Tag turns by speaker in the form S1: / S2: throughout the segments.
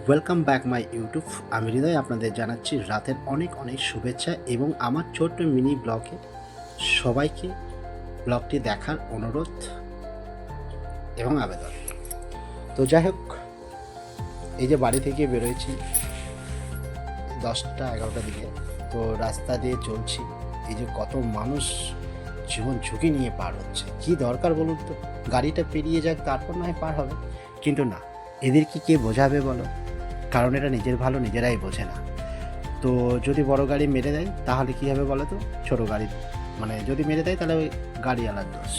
S1: Welcome back my YouTube. আমি হৃদয় আপনাদের জানাচ্ছি রাতের অনেক অনেক শুভেচ্ছা এবং আমার ছোট্ট মিনি ব্লগে সবাইকে ব্লগটি দেখার অনুরোধ এবং আবেদন। তো যাই হোক, এই যে বাড়ি থেকে বেরোয়েছি 10টা-11টার দিকে, তো রাস্তা দিয়ে চলছি, এই যে কত মানুষ জীবন ঝুঁকি নিয়ে পার হচ্ছে। কি দরকার বলুন তো? গাড়িটা পেরিয়ে যাক, তারপর না হয় পার হবে, কিন্তু না, এদেরকে কে বোঝাবে বলো? কারণ এটা নিজের ভালো নিজেরাই বোঝে না। তো যদি বড় গাড়ি মেরে দেয় তাহলে কী হবে বলো তো? ছোটো গাড়ি যদি মেরে দেয় তাহলে ওই গাড়িওয়ালার দোষ,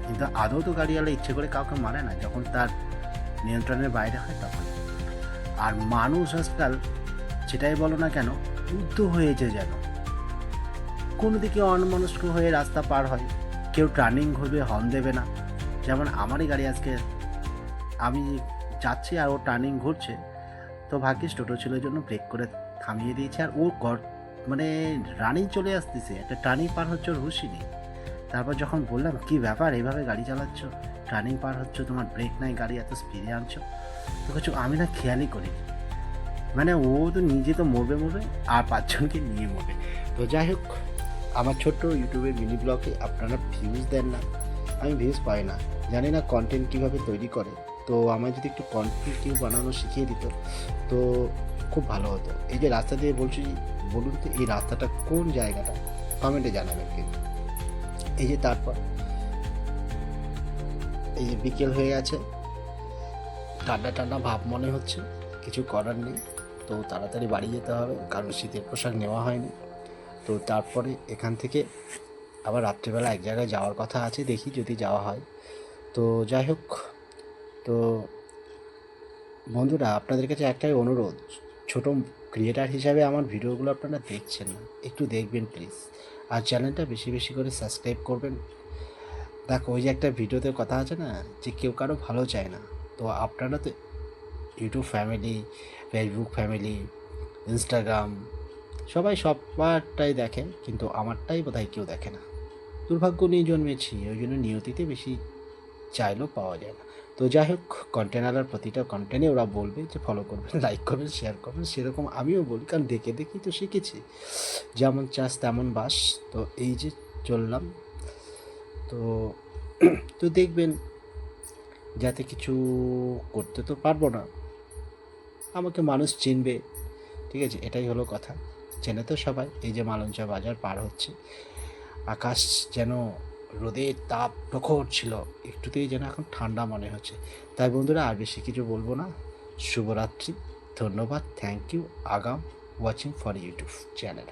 S1: কিন্তু আদৌ তো গাড়িওয়ালা ইচ্ছে করে কাউকে মারে না, যখন তার নিয়ন্ত্রণের বাইরে হয় তখন। আর মানুষ আজকাল যেটাই বলো না কেন, উদ্ধ হয়েছে যেন কোনো দিকে অন্যমনস্ক হয়ে রাস্তা পার হয়। কেউ টার্নিং ঘুরবে, হর্ন দেবে না। যেমন আমারই গাড়ি আজকে, আমি যাচ্ছি আর ও টার্নিং ঘুরছে, তো ভাগ্যিস টোটো ছিল জন্য ব্রেক করে থামিয়ে দিয়েছে। আর ও রানিং চলে আসতেছে, একটা টার্নিং পার হচ্ছে, ওর হুঁশই নেই। তারপর যখন বললাম কী ব্যাপার, এইভাবে গাড়ি চালাচ্ছ, টার্নিং পার হচ্ছ, তোমার ব্রেক নাই, গাড়ি এত স্পিডে আনছো? তো কিছু আমি না খেয়ালই করিনি। ও তো নিজে তো মরবে আর 5জনকে নিয়ে মরবে। তো যাই হোক, আমার ছোট্ট ইউটিউবের মিনি ব্লগে আপনারা ভিউজ দেন না, আমি ভিউজ পাই না, জানি না কন্টেন্ট কীভাবে তৈরি করে। তো আমায় যদি একটু কন্টেন্ট কেউ বানানো শিখিয়ে দিত তো খুব ভালো হতো। এই যে রাস্তা দিয়ে বলছি, বলুন তো এই রাস্তাটা কোন জায়গাটা, কমেন্টে জানাবেন কিন্তু। এই যে তারপর এই যে বিকেল হয়ে গেছে, ঠান্ডা ঠান্ডা ভাব মনে হচ্ছে, কিছু করার নেই, তো তাড়াতাড়ি বাড়ি যেতে হবে, কারণ শীতের পোশাক নেওয়া হয়নি। তো তারপরে এখান থেকে আবার রাত্রিবেলা এক জায়গায় যাওয়ার কথা আছে, দেখি যদি যাওয়া হয়। তো যাই হোক, তো বন্ধুরা আপনাদের কাছে একটাই অনুরোধ, ছোট ক্রিয়েটার হিসাবে আমার ভিডিওগুলো আপনারা দেখছেন না, একটু দেখবেন প্লিজ, আর চ্যানেলটা বেশি বেশি করে সাবস্ক্রাইব করবেন। দেখো, ওই যে একটা ভিডিওতে কথা আছে না, যে কেউ কারো ভালো চায় না। তো আপনারা তো YouTube family, Facebook family, Instagram, সবাই সবারটাই দেখে, কিন্তু আমারটাই বোধহয় কেউ দেখে না। দুর্ভাগ্য নিয়ে জন্মেছি, ওই জন্য নিয়তিতে বেশি চাইলেও পাওয়া যায় না। তো যাই হোক, কন্টেন্টওয়ালার প্রতিটা কন্টেন্টে ওরা বলবে যে ফলো করবেন, লাইক করবেন, শেয়ার করবেন, সেরকম আমিও বলি, কারণ দেখে দেখেই তো শিখেছি। যেমন চাষ তেমন বাস। তো এই যে চললাম, তো তো দেখবেন, যাতে কিছু করতে তো পারবো না, আমাকে মানুষ চিনবে, ঠিক আছে, এটাই হলো কথা। চেনে তো সবাই। এই যে মালঞ্চা বাজার পার হচ্ছে, আকাশ যেন রোদের তাপ প্রখর ছিল, একটুতেই যেন এখন ঠান্ডা মনে হচ্ছে। তাই বন্ধুরা, আর বেশি কিছু বলবো না। শুভরাত্রি, ধন্যবাদ, থ্যাংক ইউ, আগাম ওয়াচিং ফর ইউটিউব চ্যানেল।